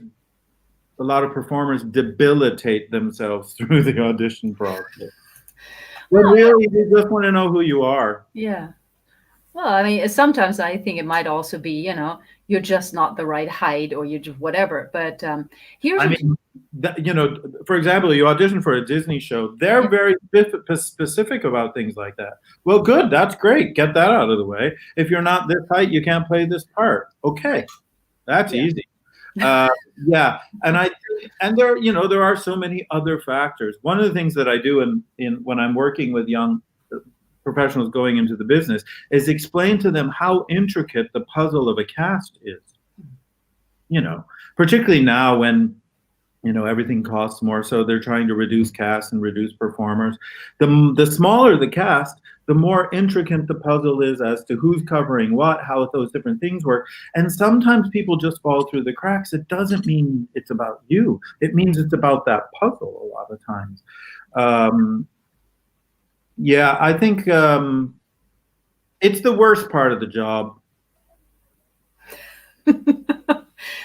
a lot of performers debilitate themselves through the audition process. But really, they just want to know who you are. Yeah. Well, I mean, sometimes I think it might also be, you're just not the right height, or you're just whatever. But for example, you audition for a Disney show. They're very specific about things like that. Well, good. That's great. Get that out of the way. If you're not this height, you can't play this part. Okay. That's easy. Yeah, and there, there are so many other factors. One of the things that I do in when I'm working with young professionals going into the business is explain to them how intricate the puzzle of a cast is. Particularly now when everything costs more, so they're trying to reduce cast and reduce performers. The smaller the cast, the more intricate the puzzle is as to who's covering what, how those different things work. And sometimes people just fall through the cracks. It doesn't mean it's about you. It means it's about that puzzle a lot of times. Yeah, I think it's the worst part of the job.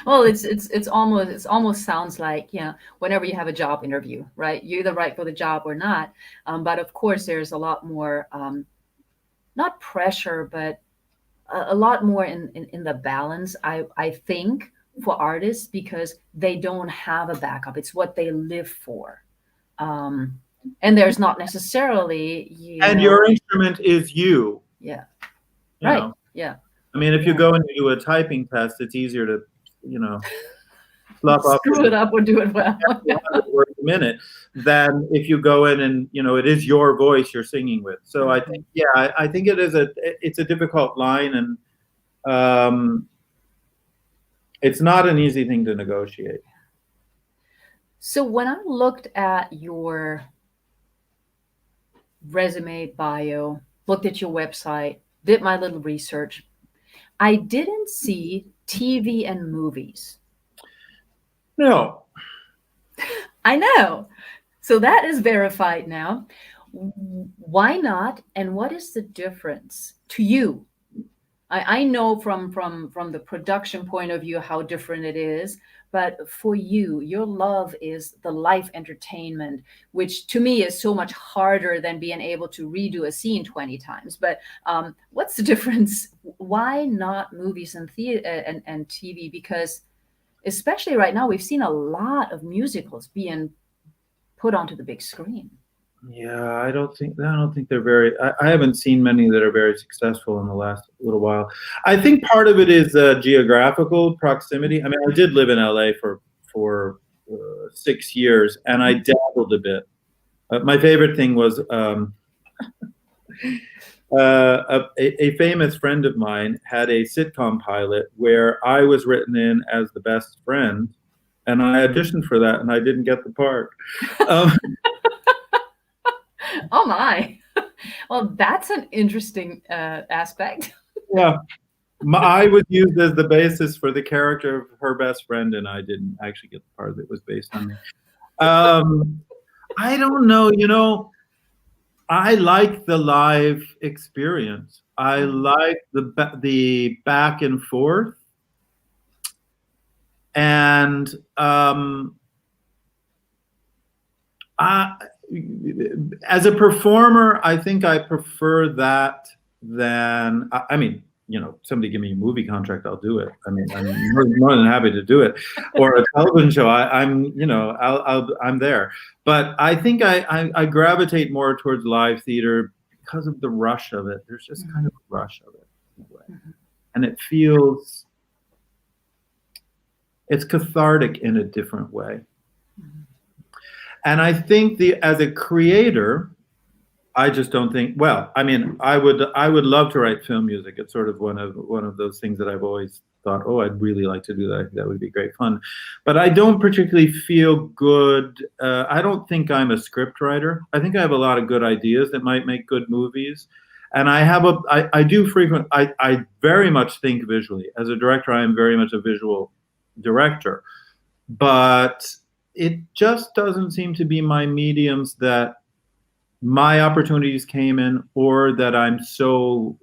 Well, it's almost sounds like, whenever you have a job interview, right? You're either right for the job or not. But of course, there's a lot more, not pressure, but a lot more in the balance. I think for artists, because they don't have a backup. It's what they live for, and there's not necessarily, And your instrument is you. Yeah. You Right. know. Yeah. I mean, if you go and you do a typing test, it's easier to, slop off Screw it up or do it well. words a minute than if you go in and it is your voice you're singing with. So I think, I think it's a difficult line, and it's not an easy thing to negotiate. So when I looked at your resume bio, looked at your website, did my little research, I didn't see TV and movies. No. I know. So that is verified now. Why not? And what is the difference to you? I know from the production point of view how different it is, but for you, your love is the live entertainment, which to me is so much harder than being able to redo a scene 20 times. But what's the difference? Why not movies and theater and TV? Because especially right now, we've seen a lot of musicals being put onto the big screen. Yeah, I don't think they're very. I haven't seen many that are very successful in the last little while. I think part of it is geographical proximity. I mean, I did live in LA for 6 years, and I dabbled a bit. My favorite thing was a famous friend of mine had a sitcom pilot where I was written in as the best friend, and I auditioned for that, and I didn't get the part. Oh my. Well, that's an interesting aspect. Yeah. I was used as the basis for the character of her best friend, and I didn't actually get the part that was based on me. I don't know. I like the live experience. I like the back and forth. And as a performer, I think I prefer that than, I mean, somebody give me a movie contract, I'll do it. I mean, I'm more than happy to do it. Or a television show, I'm there. But I think I gravitate more towards live theater because of the rush of it. There's just kind of a rush of it in a way. And it feels, it's cathartic in a different way. And I think as a creator, I just don't think. Well, I mean, I would love to write film music. It's sort of one of those things that I've always thought, oh, I'd really like to do that. That would be great fun. But I don't particularly feel good. I don't think I'm a script writer. I think I have a lot of good ideas that might make good movies. And I very much think visually. As a director, I am very much a visual director. But it just doesn't seem to be my mediums that my opportunities came in, or that I'm so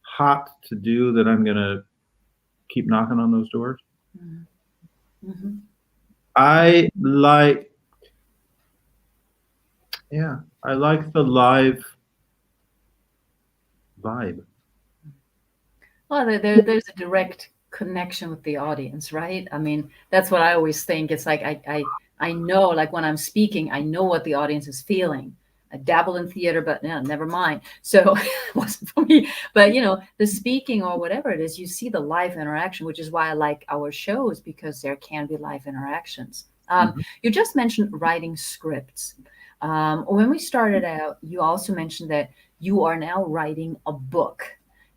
hot to do that I'm going to keep knocking on those doors. Mm-hmm. I like the live vibe. Well, there's a direct connection with the audience, right? I mean, that's what I always think. It's like I know, like when I'm speaking, I know what the audience is feeling. I dabble in theater, but no, never mind. So it wasn't for me. But the speaking or whatever it is, you see the live interaction, which is why I like our shows, because there can be live interactions. You just mentioned writing scripts. When we started out, you also mentioned that you are now writing a book.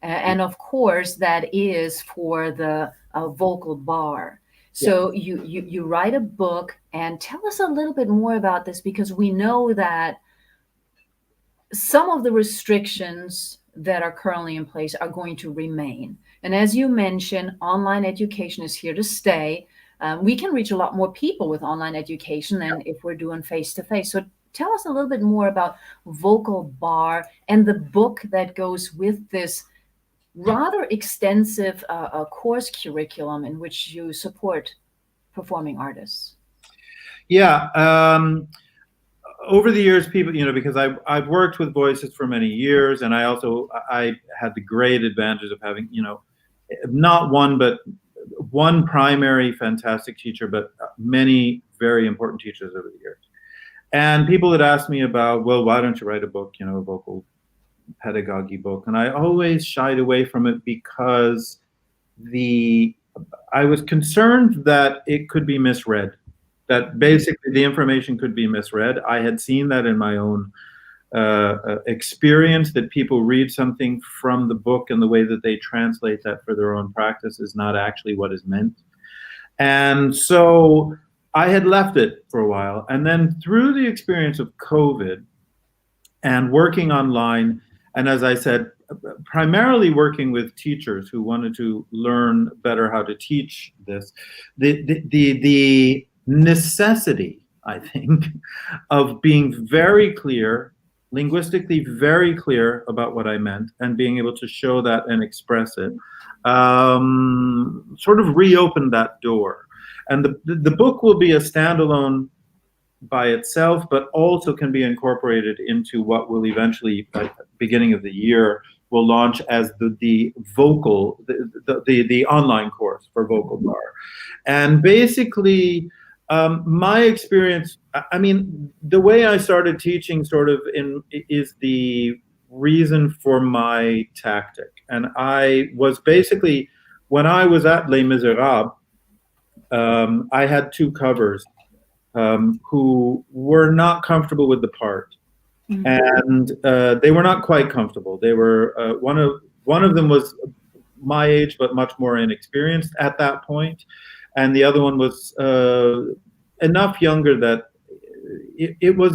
And of course, that is for the vocal bar. So you write a book, and tell us a little bit more about this, because we know that some of the restrictions that are currently in place are going to remain. And as you mentioned, online education is here to stay. We can reach a lot more people with online education than if we're doing face-to-face. So tell us a little bit more about Vocal Bar and the book that goes with this rather extensive course curriculum in which you support performing artists. Yeah. Over the years, people, because I've worked with voices for many years, and I had the great advantage of having, not one, but one primary fantastic teacher, but many very important teachers over the years. And people had asked me about, well, why don't you write a book, a vocal pedagogy book? And I always shied away from it because I was concerned that it could be misread. That basically the information could be misread. I had seen that in my own experience, that people read something from the book and the way that they translate that for their own practice is not actually what is meant. And so I had left it for a while. And then through the experience of COVID and working online, and as I said, primarily working with teachers who wanted to learn better how to teach this, the necessity, I think, of being very clear, linguistically very clear about what I meant, and being able to show that and express it, sort of reopened that door. And the book will be a standalone by itself, but also can be incorporated into what will eventually, at the beginning of the year, will launch as the online course for Vocal Bar. And basically, my experience, I mean, the way I started teaching is the reason for my tactic. And I was basically, when I was at Les Miserables, I had two covers who were not comfortable with the part. Mm-hmm. And they were not quite comfortable. They were, one of them was my age, but much more inexperienced at that point. And the other one was enough younger that it was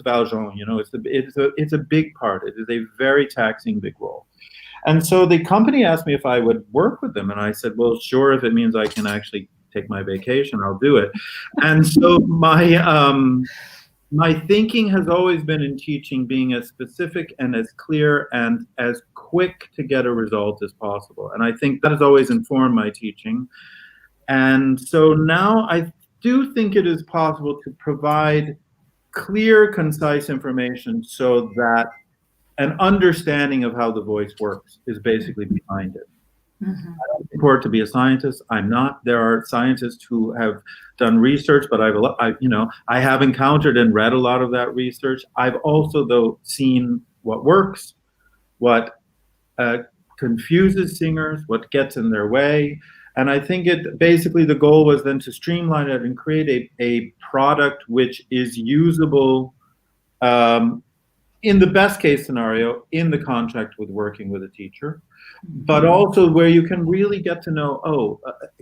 Valjean. It's a big part. It is a very taxing big role. And so the company asked me if I would work with them, and I said, well, sure, if it means I can actually take my vacation, I'll do it. And so my thinking has always been in teaching being as specific and as clear and as quick to get a result as possible. And I think that has always informed my teaching. And so now I do think it is possible to provide clear, concise information so that an understanding of how the voice works is basically behind it. Mm-hmm. I don't purport to be a scientist. I'm not. There are scientists who have done research, but I have encountered and read a lot of that research. I've also, though, seen what works, what confuses singers, what gets in their way. And I think basically the goal was then to streamline it and create a product which is usable in the best case scenario in the contract with working with a teacher, but also where you can really get to know,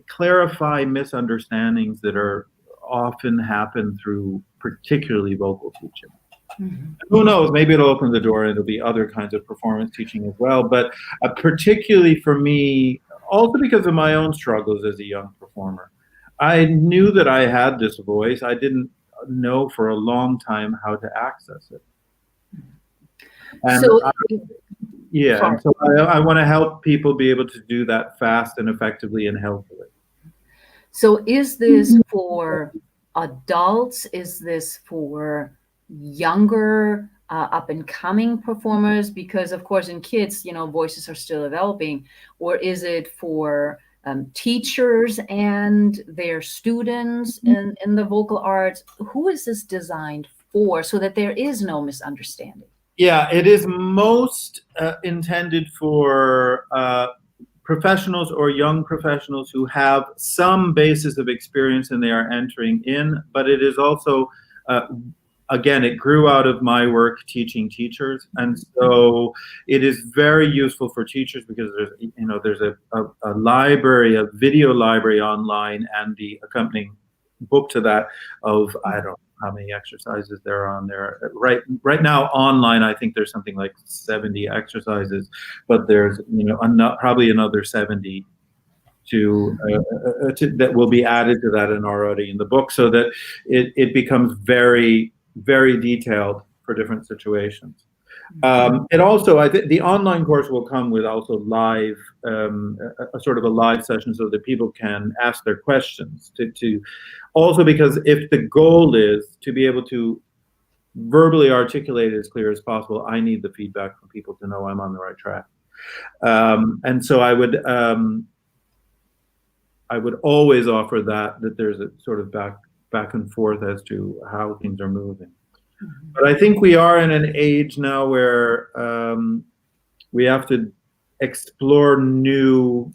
clarify misunderstandings that are often happen through particularly vocal teaching. Mm-hmm. Who knows, maybe it'll open the door and it'll be other kinds of performance teaching as well. But particularly for me, also because of my own struggles as a young performer, I knew that I had this voice. I didn't know for a long time how to access it. And so I want to help people be able to do that fast and effectively and healthily. So is this for adults? Is this for younger up and coming performers? Because of course in kids, voices are still developing. Or is it for teachers and their students in the vocal arts? Who is this designed for, so that there is no misunderstanding? Yeah, it is most intended for professionals or young professionals who have some basis of experience and they are entering in, but it is also, again, it grew out of my work teaching teachers, and so it is very useful for teachers because there's a library, a video library online, and the accompanying book to that of, I don't know how many exercises there are on there. Right now online, I think there's something like 70 exercises, but there's probably another 70 to that will be added to that and already in the book, so that it becomes very, very detailed for different situations. It also, I think, the online course will come with also live, a sort of a live session, so that people can ask their questions. To also, because if the goal is to be able to verbally articulate it as clear as possible, I need the feedback from people to know I'm on the right track. And so I would always offer that there's a sort of back and forth as to how things are moving. But I think we are in an age now where we have to explore new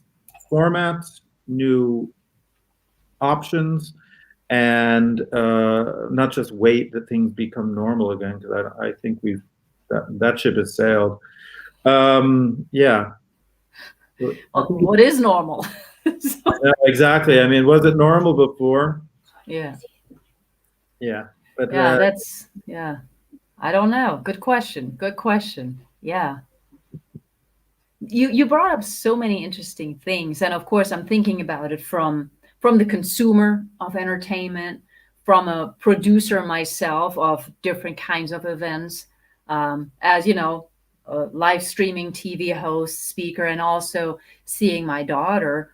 formats, new options, and not just wait that things become normal again, because I think that ship has sailed. Yeah. What is normal? Exactly. I mean, was it normal before? Yeah. Yeah. But yeah. I don't know. Good question. Yeah. You brought up so many interesting things, and of course I'm thinking about it from the consumer of entertainment, from a producer myself of different kinds of events, as you know, a live streaming TV host, speaker, and also seeing my daughter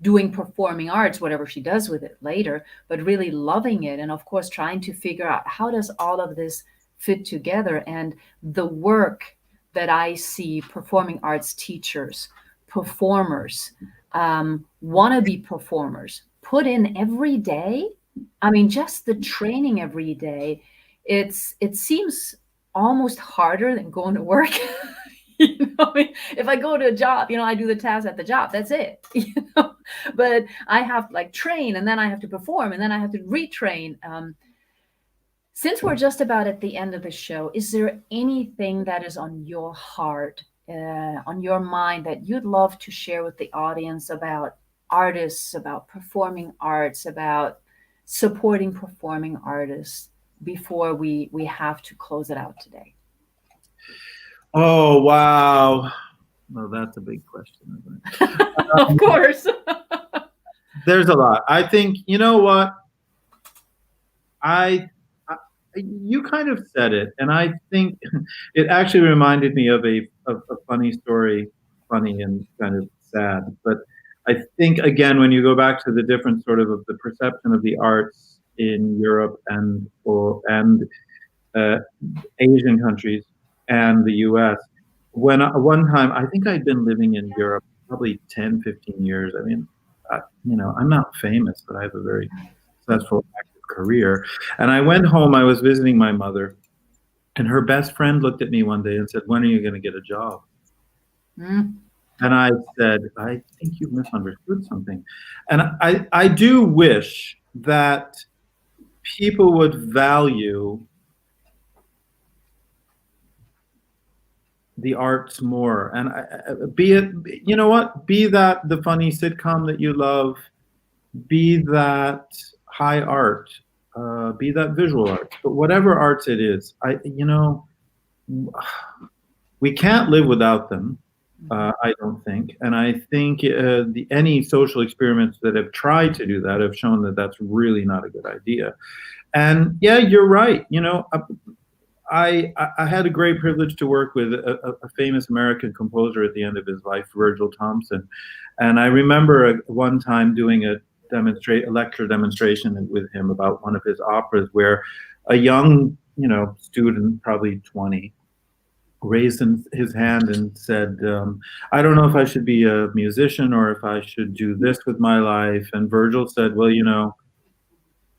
doing performing arts, whatever she does with it later, but really loving it. And of course, trying to figure out how does all of this fit together. And the work that I see performing arts teachers, performers, wannabe performers put in every day. I mean, just the training every day, it seems almost harder than going to work. If I go to a job, I do the task at the job, that's it. But I have to train, and then I have to perform, and then I have to retrain. Since we're just about at the end of the show, is there anything that is on your heart, on your mind, that you'd love to share with the audience about artists, about performing arts, about supporting performing artists before we have to close it out today? Oh, wow. Well, that's a big question, isn't it? Of course. There's a lot. I think, you know what? You kind of said it, and I think it actually reminded me of a funny story, funny and kind of sad. But I think, again, when you go back to the difference sort of the perception of the arts in Europe and Asian countries and the US, when one time, I think I'd been living in Europe probably 10, 15 years. I mean, I'm not famous, but I have a very successful active career. And I went home, I was visiting my mother, and her best friend looked at me one day and said, "When are you going to get a job?" And I said, "I think you've misunderstood something." And I do wish that people would value the arts more, and be that the funny sitcom that you love, be that high art, be that visual art, but whatever arts it is, we can't live without them. I don't think, and I think any social experiments that have tried to do that have shown that that's really not a good idea. And yeah, you're right. I had a great privilege to work with a famous American composer at the end of his life, Virgil Thompson. And I remember one time doing a lecture demonstration with him about one of his operas, where a young, student, probably 20, raised his hand and said, "I don't know if I should be a musician or if I should do this with my life." And Virgil said, "Well,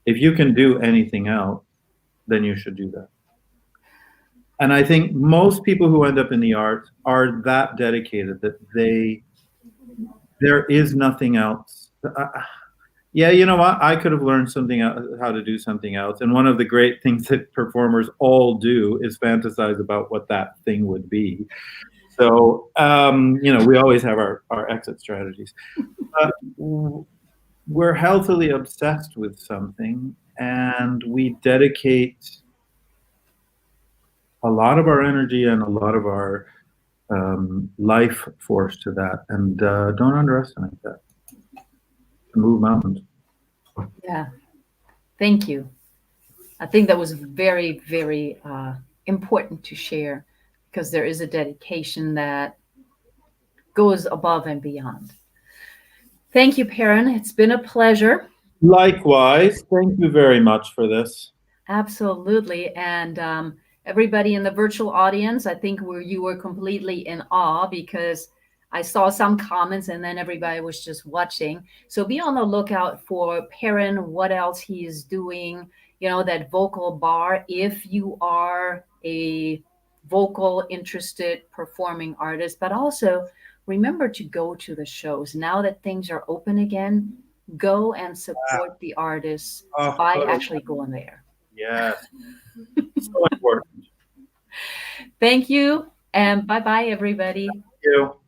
if you can do anything else, then you should do that. And I think most people who end up in the arts are that dedicated that there is nothing else. Yeah, you know what? I could have learned something how to do something else. And one of the great things that performers all do is fantasize about what that thing would be. So, we always have our exit strategies. We're healthily obsessed with something, and we dedicate a lot of our energy and a lot of our life force to that. And don't underestimate that. Move mountains. Yeah. Thank you. I think that was very, very important to share, because there is a dedication that goes above and beyond. Thank you, Perrin. It's been a pleasure. Likewise. Thank you very much for this. Absolutely. And everybody in the virtual audience, I think you were completely in awe, because I saw some comments and then everybody was just watching. So be on the lookout for Perrin, what else he is doing, that vocal bar. If you are a vocal interested performing artist, but also remember to go to the shows. Now that things are open again, go and support the artists by actually going there. Yes. So important. Thank you. And bye-bye, everybody. Thank you.